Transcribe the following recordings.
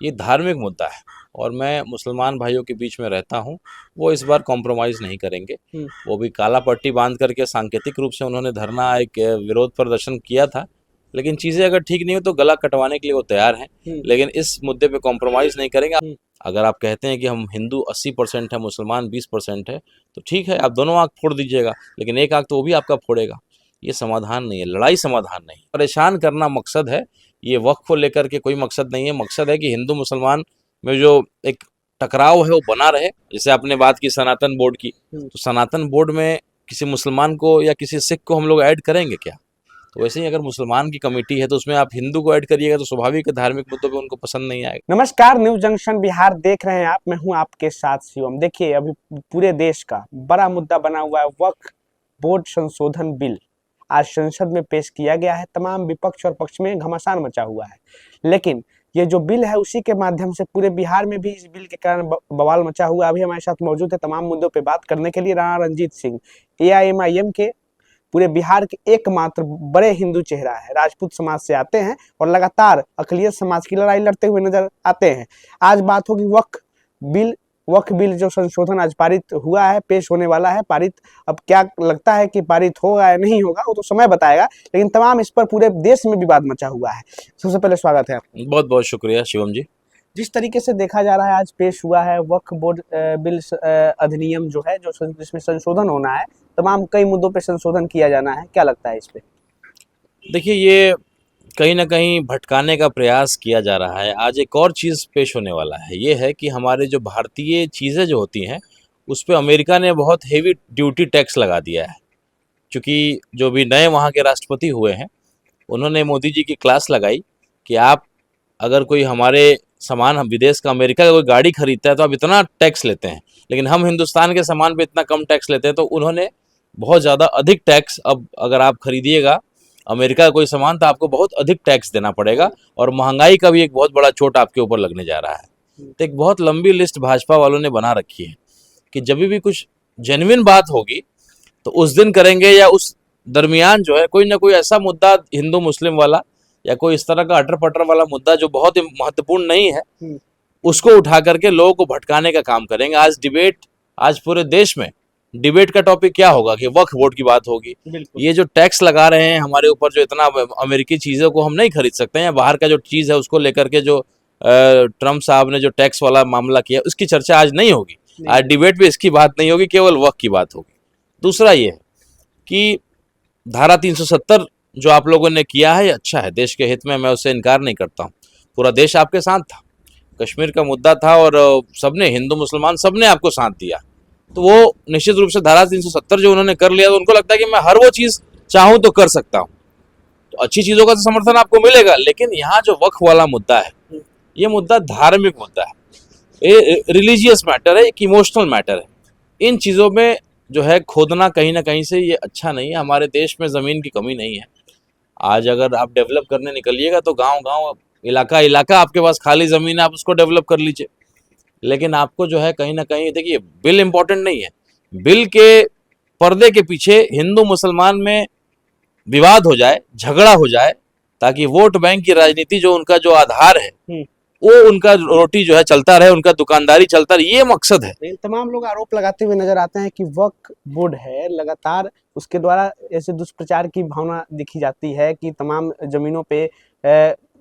ये धार्मिक मुद्दा है और मैं मुसलमान भाइयों के बीच में रहता हूँ। वो इस बार कॉम्प्रोमाइज़ नहीं करेंगे। वो भी काला पट्टी बांध करके सांकेतिक रूप से उन्होंने धरना एक विरोध प्रदर्शन किया था, लेकिन चीज़ें अगर ठीक नहीं हो तो गला कटवाने के लिए वो तैयार हैं, लेकिन इस मुद्दे पे कॉम्प्रोमाइज़ नहीं करेंगे। अगर आप कहते हैं कि हम हिंदू 80% है, मुसलमान 20% है, तो ठीक है, आप दोनों आँख फोड़ दीजिएगा, लेकिन एक आँख तो वो भी आपका फोड़ेगा। ये समाधान नहीं है, लड़ाई समाधान नहीं। परेशान करना मकसद है, ये वक़्फ़ को लेकर के कोई मकसद नहीं है। मकसद है कि हिंदू मुसलमान में जो एक टकराव है वो बना रहे। जैसे आपने बात की सनातन बोर्ड की, तो सनातन बोर्ड में किसी मुसलमान को या किसी सिख को हम लोग ऐड करेंगे क्या? तो वैसे ही अगर मुसलमान की कमेटी है तो उसमें आप हिंदू को ऐड करिएगा तो स्वाभाविक है धार्मिक मुद्दों पे उनको पसंद नहीं आएगा। नमस्कार, न्यूज जंक्शन बिहार देख रहे हैं आप। मैं हूं आपके साथ शिवम। देखिए, अभी पूरे देश का बड़ा मुद्दा बना हुआ है वक्फ बोर्ड संशोधन बिल। आज संसद में पेश किया गया है। तमाम विपक्ष और पक्ष में घमासान मचा हुआ है, लेकिन ये जो बिल है उसी के माध्यम से पूरे बिहार में भी इस बिल के कारण बवाल मचा हुआ। अभी हमारे साथ मौजूद है तमाम मुद्दों पर बात करने के लिए राणा रंजीत सिंह, AIMIM के पूरे बिहार के एकमात्र बड़े हिंदू चेहरा है। राजपूत समाज से आते हैं और लगातार अकलियत समाज की लड़ाई लड़ते हुए नजर आते हैं। आज बात होगी वक्फ बिल जो संशोधन आज पारित हुआ है, पेश होने वाला है पारित। अब क्या लगता है कि पारित होगा या नहीं होगा वो तो समय बताएगा, लेकिन तमाम इस पर पूरे देश में विवाद मचा हुआ है। सबसे पहले स्वागत है आपका। बहुत बहुत शुक्रिया शिवम जी। जिस तरीके से देखा जा रहा है, आज पेश हुआ है वक्फ बोर्ड बिल अधिनियम जो है, जो जिसमें संशोधन होना है, तमाम कई मुद्दों पे संशोधन किया जाना है। क्या लगता है इस पे? देखिए, ये कहीं न कहीं भटकाने का प्रयास किया जा रहा है। आज एक और चीज़ पेश होने वाला है, ये है कि हमारे जो भारतीय चीज़ें जो होती हैं, उस पे अमेरिका ने बहुत हेवी ड्यूटी टैक्स लगा दिया है। चूँकि जो भी नए वहाँ के राष्ट्रपति हुए हैं, उन्होंने मोदी जी की क्लास लगाई कि आप अगर कोई हमारे सामान हम विदेश का अमेरिका का कोई गाड़ी खरीदता है तो आप इतना टैक्स लेते हैं, लेकिन हम हिंदुस्तान के सामान पे इतना कम टैक्स लेते हैं। तो उन्होंने बहुत ज़्यादा अधिक टैक्स, अब अगर आप खरीदिएगा अमेरिका का कोई सामान तो आपको बहुत अधिक टैक्स देना पड़ेगा और महंगाई का भी एक बहुत बड़ा चोट आपके ऊपर लगने जा रहा है। तो एक बहुत लंबी लिस्ट भाजपा वालों ने बना रखी है कि जब भी कुछ जेन्युइन बात होगी तो उस दिन करेंगे, या उस दरमियान जो है कोई ना कोई ऐसा मुद्दा हिंदू मुस्लिम वाला या कोई इस तरह का अटर पटर वाला मुद्दा जो बहुत महत्वपूर्ण नहीं है, उसको उठा करके लोगों को भटकाने का काम करेंगे। आज पूरे देश में डिबेट का टॉपिक क्या होगा कि वक्फ बोर्ड की बात होगी। ये जो टैक्स लगा रहे हैं हमारे ऊपर, जो इतना अमेरिकी चीज़ों को हम नहीं खरीद सकते हैं, बाहर का जो चीज़ है उसको लेकर के जो ट्रम्प साहब ने जो टैक्स वाला मामला किया, उसकी चर्चा आज नहीं होगी। आज डिबेट में इसकी बात नहीं होगी, केवल वक्फ की बात होगी। दूसरा ये है कि धारा 370 जो आप लोगों ने किया है, अच्छा है, देश के हित में, मैं उससे इनकार नहीं करता हूँ। पूरा देश आपके साथ था, कश्मीर का मुद्दा था और सबने, हिंदू मुसलमान सबने आपको साथ दिया। तो वो निश्चित रूप से धारा 370 जो उन्होंने कर लिया, तो उनको लगता है कि मैं हर वो चीज़ चाहूँ तो कर सकता हूँ। तो अच्छी चीज़ों का तो समर्थन आपको मिलेगा, लेकिन यहाँ जो वक्फ वाला मुद्दा है, ये मुद्दा धार्मिक मुद्दा है, ये रिलीजियस मैटर है, एक इमोशनल मैटर है। इन चीज़ों में जो है खोदना कहीं ना कहीं से ये अच्छा नहीं है। हमारे देश में ज़मीन की कमी नहीं है। आज अगर आप डेवलप करने निकलिएगा तो गांव गांव, इलाका इलाका आपके पास खाली ज़मीन है, आप उसको डेवलप कर लीजिए। लेकिन आपको जो है कहीं ना कहीं, देखिए, बिल इम्पोर्टेंट नहीं है, बिल के पर्दे के पीछे हिंदू मुसलमान में विवाद हो जाए, झगड़ा हो जाए, ताकि वोट बैंक की राजनीति जो उनका जो आधार है वो उनका रोटी जो है चलता रहे, उनका दुकानदारी चलता रहे, ये मकसद है। तमाम लोग आरोप लगाते हुए नजर आते हैं कि वक्फ बोर्ड है, लगातार उसके द्वारा ऐसे दुष्प्रचार की भावना दिखी जाती है कि तमाम जमीनों पे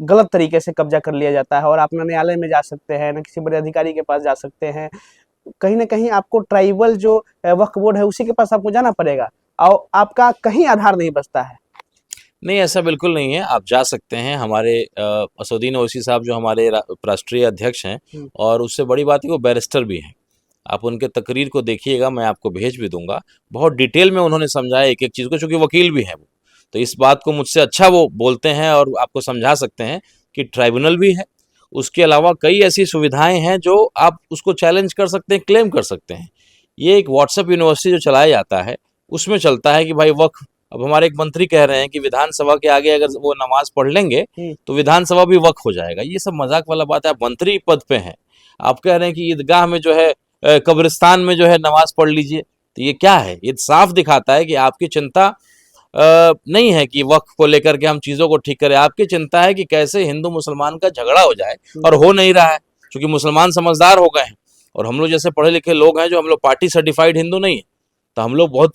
गलत तरीके से कब्जा कर लिया जाता है और आप ना न्यायालय में जा सकते हैं, ना किसी बड़े अधिकारी के पास जा सकते हैं। कहीं ना कहीं आपको ट्राइबल जो वक्फ बोर्ड है उसी के पास आपको जाना पड़ेगा और आपका कहीं आधार नहीं बचता है। नहीं, ऐसा बिल्कुल नहीं है, आप जा सकते हैं। हमारे असदुद्दीन ओवैसी साहब जो हमारे राष्ट्रीय अध्यक्ष हैं, और उससे बड़ी बात है वो बैरिस्टर भी हैं। आप उनके तकरीर को देखिएगा, मैं आपको भेज भी दूंगा। बहुत डिटेल में उन्होंने समझाया एक एक चीज़ को, चूँकि वकील भी हैं वो, तो इस बात को मुझसे अच्छा वो बोलते हैं और आपको समझा सकते हैं कि ट्राइब्यूनल भी है। उसके अलावा कई ऐसी सुविधाएं हैं जो आप उसको चैलेंज कर सकते हैं, क्लेम कर सकते हैं। ये एक व्हाट्सएप यूनिवर्सिटी जो चलाया जाता है उसमें चलता है कि भाई वक्फ, अब हमारे एक मंत्री कह रहे हैं कि विधानसभा के आगे अगर वो नमाज पढ़ लेंगे तो विधानसभा भी वक्फ हो जाएगा। ये सब मजाक वाला बात है। आप मंत्री पद पे हैं, आप कह रहे हैं कि ईदगाह में जो है, कब्रिस्तान में जो है नमाज पढ़ लीजिए, तो ये क्या है? ये साफ दिखाता है कि आपकी चिंता नहीं है कि वक्फ को लेकर के हम चीज़ों को ठीक करें। आपकी चिंता है कि कैसे हिंदू मुसलमान का झगड़ा हो जाए, और हो नहीं रहा है, क्योंकि मुसलमान समझदार हो गए हैं और हम लोग जैसे पढ़े लिखे लोग हैं, जो हम लोग पार्टी सर्टिफाइड हिंदू नहीं है, तो हम लोग बहुत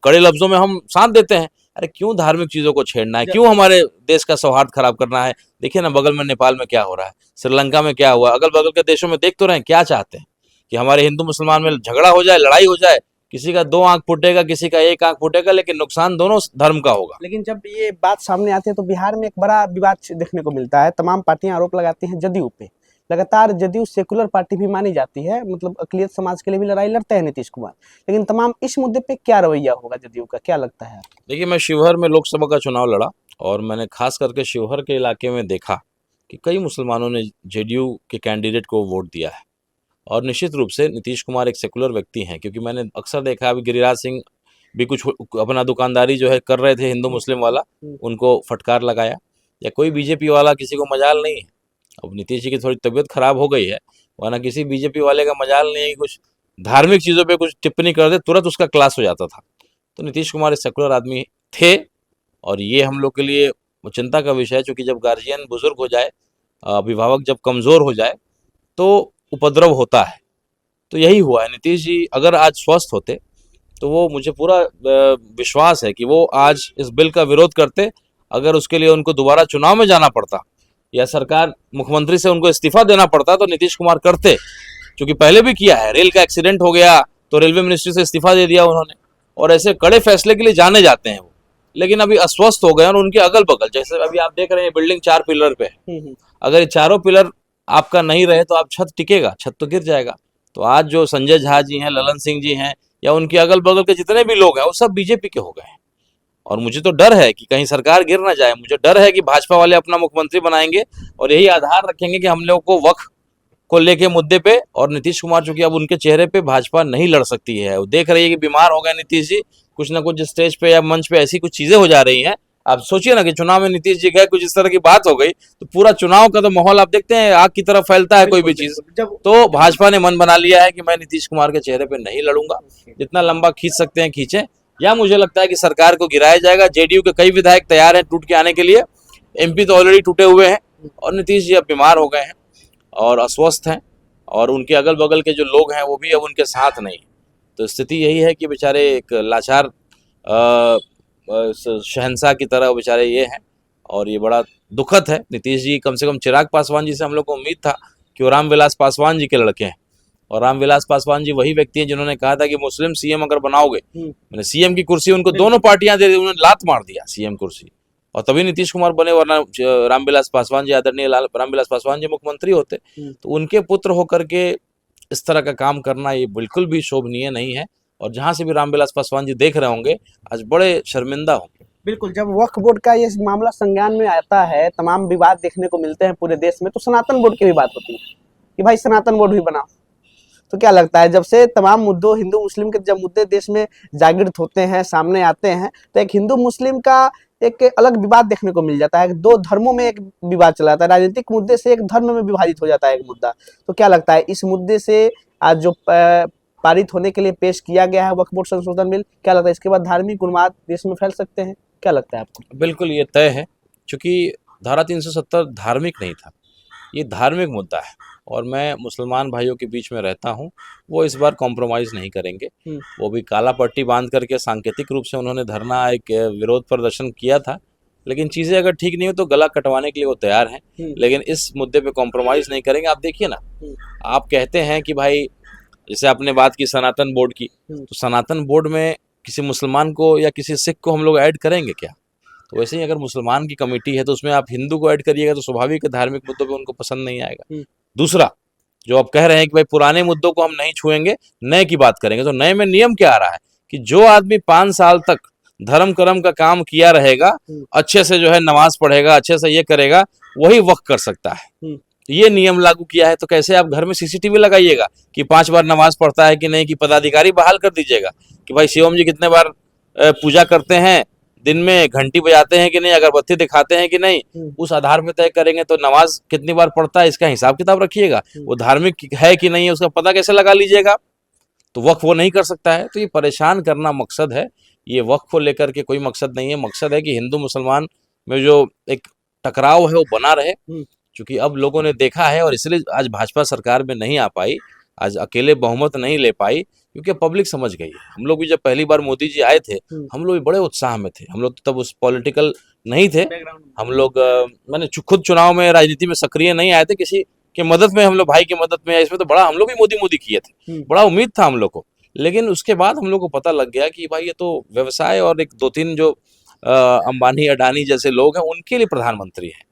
कड़े लफ्जों में हम साथ देते हैं। अरे क्यों धार्मिक चीज़ों को छेड़ना है, क्यों हमारे देश का सौहार्द खराब करना है। देखिए ना, बगल में नेपाल में क्या हो रहा है, श्रीलंका में क्या हुआ, अगल बगल के देशों में देख तो रहे हैं क्या चाहते हैं कि हमारे हिंदू मुसलमान में झगड़ा हो जाए, लड़ाई हो जाए, किसी का 2 आंख फूटेगा, किसी का 1 आंख फूटेगा, लेकिन नुकसान दोनों धर्म का होगा। लेकिन जब ये बात सामने आती है तो बिहार में एक बड़ा विवाद देखने को मिलता है। तमाम पार्टियां आरोप लगाती हैं जदयू पे। लगातार जदयू सेकुलर पार्टी भी मानी जाती है, मतलब अकलियत समाज के लिए भी लड़ाई लड़ते हैं नीतीश कुमार। लेकिन तमाम इस मुद्दे पे क्या रवैया होगा जदयू का, क्या लगता है? देखिए, मैं शिवहर में लोकसभा का चुनाव लड़ा और मैंने खास करके शिवहर के इलाके में देखा कि कई मुसलमानों ने जेडीयू के कैंडिडेट को वोट दिया है। और निश्चित रूप से नीतीश कुमार एक सेकुलर व्यक्ति हैं, क्योंकि मैंने अक्सर देखा अभी गिरिराज सिंह भी कुछ अपना दुकानदारी जो है कर रहे थे हिंदू मुस्लिम वाला, उनको फटकार लगाया, या कोई बीजेपी वाला, किसी को मजाल नहीं है। अब नीतीश जी की थोड़ी तबीयत खराब हो गई है, वरना किसी बीजेपी वाले का मजाल नहीं है कि कुछ धार्मिक चीज़ों पे कुछ टिप्पणी कर दे, तुरंत उसका क्लास हो जाता था। तो नीतीश कुमार एक सेकुलर आदमी थे, और ये हम लोग के लिए चिंता का विषय है, क्योंकि जब गार्जियन बुजुर्ग हो जाए, अभिभावक जब कमज़ोर हो जाए, तो उपद्रव होता है। तो यही हुआ है। नीतीश जी अगर आज स्वस्थ होते, तो वो, मुझे पूरा विश्वास है कि वो आज इस बिल का विरोध करते। अगर उसके लिए उनको दोबारा चुनाव में जाना पड़ता, या सरकार मुख्यमंत्री से उनको इस्तीफा देना पड़ता, तो नीतीश कुमार करते, क्योंकि पहले भी किया है। रेल का एक्सीडेंट हो गया तो रेलवे मिनिस्ट्री से इस्तीफा दे दिया उन्होंने, और ऐसे कड़े फैसले के लिए जाने जाते हैं वो। लेकिन अभी अस्वस्थ हो गए, और उनके अगल बगल, जैसे अभी आप देख रहे हैं, बिल्डिंग 4 पिलर पे है। अगर ये चारों पिलर आपका नहीं रहे तो आप छत टिकेगा, छत तो गिर जाएगा। तो आज जो संजय झा जी हैं, ललन सिंह जी हैं, या उनके अगल बगल के जितने भी लोग हैं, वो सब बीजेपी के हो गए हैं। और मुझे तो डर है कि कहीं सरकार गिर ना जाए। मुझे डर है कि भाजपा वाले अपना मुख्यमंत्री बनाएंगे और यही आधार रखेंगे कि हम लोग को वक्फ को लेके मुद्दे पे, और नीतीश कुमार, चूंकि अब उनके चेहरे पे भाजपा नहीं लड़ सकती है, वो देख रही है कि बीमार हो गए नीतीश जी, कुछ ना कुछ स्टेज पे या मंच पे ऐसी कुछ चीजें हो जा रही हैं। आप सोचिए ना कि चुनाव में नीतीश जी गए, कुछ इस तरह की बात हो गई, तो पूरा चुनाव का तो माहौल आप देखते हैं, आग की तरफ फैलता है कोई भी चीज। तो भाजपा ने मन बना लिया है कि मैं नीतीश कुमार के चेहरे पे नहीं लड़ूंगा, जितना लंबा खींच सकते हैं खींचे, या मुझे लगता है कि सरकार को गिराया जाएगा। जेडीयू के कई विधायक तैयार हैं टूट के आने के लिए, एमपी तो ऑलरेडी टूटे हुए हैं, और नीतीश जी अब बीमार हो गए हैं और अस्वस्थ हैं, और उनके अगल बगल के जो लोग हैं वो भी अब उनके साथ नहीं। तो स्थिति यही है कि बेचारे एक लाचार शहंशाह की तरह बेचारे ये हैं, और ये बड़ा दुखद है। नीतीश जी, कम से कम चिराग पासवान जी से हम लोग को उम्मीद था कि वो रामविलास पासवान जी के लड़के हैं, और रामविलास पासवान जी वही व्यक्ति हैं जिन्होंने कहा था कि मुस्लिम सीएम अगर बनाओगे, मैंने सीएम की कुर्सी उनको दोनों पार्टियां दे दी, उन्होंने लात मार दिया सीएम कुर्सी, और तभी नीतीश कुमार बने, वरना रामविलास पासवान जी, आदरणीय रामविलास पासवान जी मुख्यमंत्री होते। तो उनके पुत्र होकर के इस तरह का काम करना, ये बिल्कुल भी शोभनीय नहीं है, और जहां से भी रामविलास पासवान जी देख रहे होंगे, आज बड़े शर्मिंदा होंगे। बिल्कुल, जब वक्फ बोर्ड का ये मामला संज्ञान में आता है, तमाम विवाद देखने को मिलते हैं पूरे देश में, तो सनातन बोर्ड की भी बात होती है कि भाई सनातन बोर्ड भी बनाओ। तो क्या लगता है, जब से तमाम मुद्दों, हिंदू मुस्लिम के जब मुद्दे देश में जागृत होते हैं, सामने आते हैं, तो एक हिंदू मुस्लिम का एक अलग विवाद देखने को मिल जाता है, 2 धर्मों में एक विवाद चला जाता है, राजनीतिक मुद्दे से एक धर्म में विभाजित हो जाता है एक मुद्दा। तो क्या लगता है, इस मुद्दे से आज जो पारित होने के लिए पेश किया गया है वक्फ बोर्ड संशोधन बिल, क्या लगता है इसके बाद धार्मिक उन्माद देश में फैल सकते हैं? क्या लगता है आपको? बिल्कुल ये तय है, क्योंकि धारा 370 धार्मिक नहीं था, ये धार्मिक मुद्दा है, और मैं मुसलमान भाइयों के बीच में रहता हूँ, वो इस बार कॉम्प्रोमाइज़ नहीं करेंगे। वो भी काला पट्टी बांध करके सांकेतिक रूप से उन्होंने धरना, एक विरोध प्रदर्शन किया था, लेकिन चीज़ें अगर ठीक नहीं हो तो गला कटवाने के लिए वो तैयार हैं, लेकिन इस मुद्दे पे कॉम्प्रोमाइज़ नहीं करेंगे। आप देखिए ना, आप कहते हैं कि भाई, जैसे आपने बात की सनातन बोर्ड की, तो सनातन बोर्ड में किसी मुसलमान को या किसी सिख को हम लोग ऐड करेंगे क्या? तो वैसे ही अगर मुसलमान की कमेटी है तो उसमें आप हिंदू को ऐड करिएगा, तो स्वाभाविक है धार्मिक मुद्दों पे उनको पसंद नहीं आएगा। दूसरा, जो आप कह रहे हैं कि भाई पुराने मुद्दों को हम नहीं छुएंगे, नए की बात करेंगे, तो नए में नियम क्या आ रहा है कि जो आदमी 5 साल तक धर्म कर्म का काम किया रहेगा, अच्छे से जो है नमाज पढ़ेगा, अच्छे से ये करेगा, वही वक्फ कर सकता है। ये नियम लागू किया है, तो कैसे आप घर में सीसीटीवी लगाइएगा कि 5 बार नमाज पढ़ता है कि नहीं, कि पदाधिकारी बहाल कर दीजिएगा कि भाई शिवम जी कितने बार पूजा करते हैं, दिन में घंटी बजाते हैं कि नहीं, अगरबत्ती दिखाते हैं कि नहीं, उस आधार में तय करेंगे। तो नमाज कितनी बार पढ़ता है, इसका हिसाब किताब रखिएगा, वो धार्मिक है कि नहीं है उसका पता कैसे लगा लीजिएगा। तो वक्फ वो नहीं कर सकता है। तो ये परेशान करना मकसद है, ये वक्फ को लेकर के कोई मकसद नहीं है। मकसद है कि हिंदू मुसलमान में जो एक टकराव है वो बना रहे, क्योंकि अब लोगों ने देखा है और इसलिए आज भाजपा सरकार में नहीं आ पाई, आज अकेले बहुमत नहीं ले पाई, क्योंकि पब्लिक समझ गई है। हम लोग भी जब पहली बार मोदी जी आए थे, हम लोग भी बड़े उत्साह में थे। हम लोग तो तब उस पॉलिटिकल नहीं थे, हम लोग मैंने खुद चुनाव में राजनीति में सक्रिय नहीं आए थे, किसी के मदद में, हम लोग भाई की मदद में, इसमें तो बड़ा हम लोग भी मोदी मोदी किए थे, बड़ा उम्मीद था हम लोग को। लेकिन उसके बाद हम लोग को पता लग गया कि भाई ये तो व्यवसाय और एक दो तीन जो अंबानी अडानी जैसे लोग हैं उनके लिए प्रधानमंत्री हैं।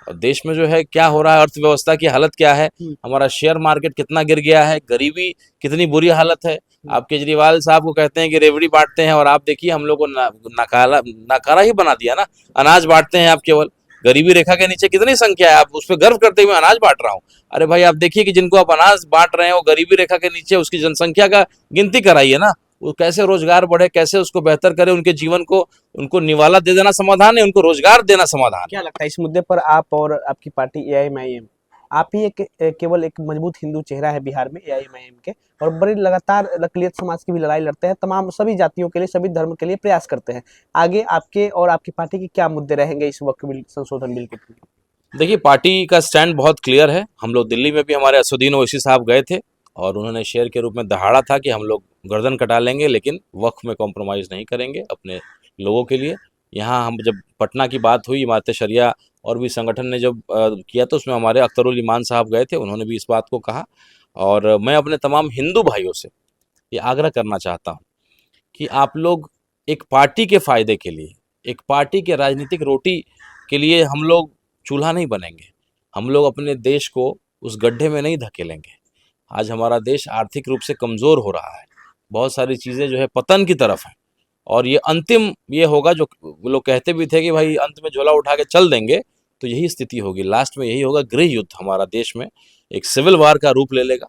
और देश में जो है क्या हो रहा है, अर्थव्यवस्था की हालत क्या है, हमारा शेयर मार्केट कितना गिर गया है, गरीबी कितनी बुरी हालत है। आप केजरीवाल साहब को कहते हैं कि रेवड़ी बांटते हैं, और आप देखिए हम लोग को नकारा ही बना दिया ना। अनाज बांटते हैं आप, केवल गरीबी रेखा के नीचे कितनी संख्या है, आप उस पर गर्व करते हुए अनाज बांट रहा हूँ। अरे भाई आप देखिए कि जिनको आप अनाज बांट रहे हैं वो गरीबी रेखा के नीचे, उसकी जनसंख्या का गिनती कराइए ना, वो कैसे रोजगार बढ़े, कैसे उसको बेहतर करे, उनके जीवन को, उनको निवाला दे देना समाधान है, उनको रोजगार देना समाधान है। क्या लगता है इस मुद्दे पर आप और आपकी पार्टी एआईएमआईएम, आप ही एक केवल एक मजबूत हिंदू चेहरा है बिहार में एआईएमआईएम के, और बड़ी लगातार अक़लियत समाज की भी लड़ाई लड़ते हैं, तमाम सभी जातियों के लिए, सभी धर्म के लिए प्रयास करते हैं। आगे आपके और आपकी पार्टी के क्या मुद्दे रहेंगे इस वक्फ बिल संशोधन बिल के प्रति? देखिए पार्टी का स्टैंड बहुत क्लियर है। हम लोग दिल्ली में भी हमारे असदुद्दीन ओवैसी साहब गए थे और उन्होंने शेर के रूप में दहाड़ा था कि हम लोग गर्दन कटा लेंगे लेकिन वक्फ में कॉम्प्रोमाइज़ नहीं करेंगे अपने लोगों के लिए। यहाँ हम जब पटना की बात हुई, इमारत शरिया और भी संगठन ने जब किया तो उसमें हमारे अख्तरुल ईमान साहब गए थे, उन्होंने भी इस बात को कहा। और मैं अपने तमाम हिंदू भाइयों से ये आग्रह करना चाहता हूँ कि आप लोग एक पार्टी के फ़ायदे के लिए, एक पार्टी के राजनीतिक रोटी के लिए हम लोग चूल्हा नहीं बनेंगे। हम लोग अपने देश को उस गड्ढे में नहीं धकेलेंगे। आज हमारा देश आर्थिक रूप से कमज़ोर हो रहा है, बहुत सारी चीज़ें जो है पतन की तरफ हैं, और ये अंतिम ये होगा जो वो लोग कहते भी थे कि भाई अंत में झोला उठा के चल देंगे, तो यही स्थिति होगी, लास्ट में यही होगा। गृह युद्ध हमारा देश में एक सिविल वार का रूप ले लेगा।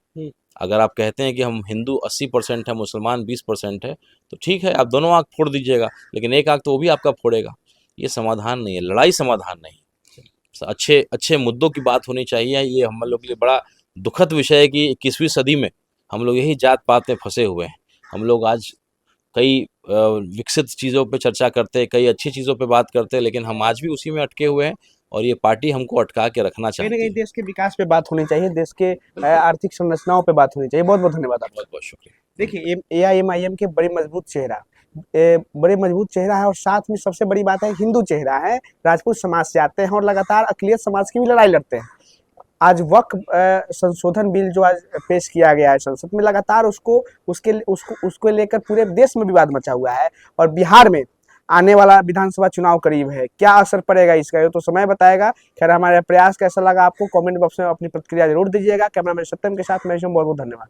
अगर आप कहते हैं कि हम हिंदू 80% है, मुसलमान 20% है, तो ठीक है, आप दोनों आँख फोड़ दीजिएगा, लेकिन एक आँख तो वो भी आपका फोड़ेगा। ये समाधान नहीं है, लड़ाई समाधान नहीं। अच्छे अच्छे मुद्दों की बात होनी चाहिए। ये हम लोग के लिए बड़ा दुखद विषय है कि 21वीं सदी में हम लोग यही जात पात में फंसे हुए हैं। हम लोग आज कई विकसित चीज़ों पे चर्चा करते हैं, कई अच्छी चीज़ों पे बात करते हैं, लेकिन हम आज भी उसी में अटके हुए हैं और ये पार्टी हमको अटका के रखना कहीं ना चाहती कहीं है। देश के विकास पे बात होनी चाहिए, देश के आर्थिक संरचनाओं पे बात होनी चाहिए। बहुत बहुत धन्यवाद आपका। बहुत बहुत शुक्रिया। देखिए एआईएमआईएम के बड़े मजबूत चेहरा, बड़े मजबूत चेहरा है, और साथ में सबसे बड़ी बात है हिंदू चेहरा है, राजपूत समाज से आते हैं और लगातार अक़लियत समाज की भी लड़ाई लड़ते हैं। आज वक्फ संशोधन बिल जो आज पेश किया गया है संसद में, लगातार उसको लेकर पूरे देश में विवाद मचा हुआ है, और बिहार में आने वाला विधानसभा चुनाव करीब है, क्या असर पड़ेगा इसका ये तो समय बताएगा। खैर हमारा प्रयास कैसा लगा आपको, कमेंट बॉक्स में अपनी प्रतिक्रिया जरूर दीजिएगा। कैमरामैन सत्यम के साथ मैं बहुत बहुत धन्यवाद।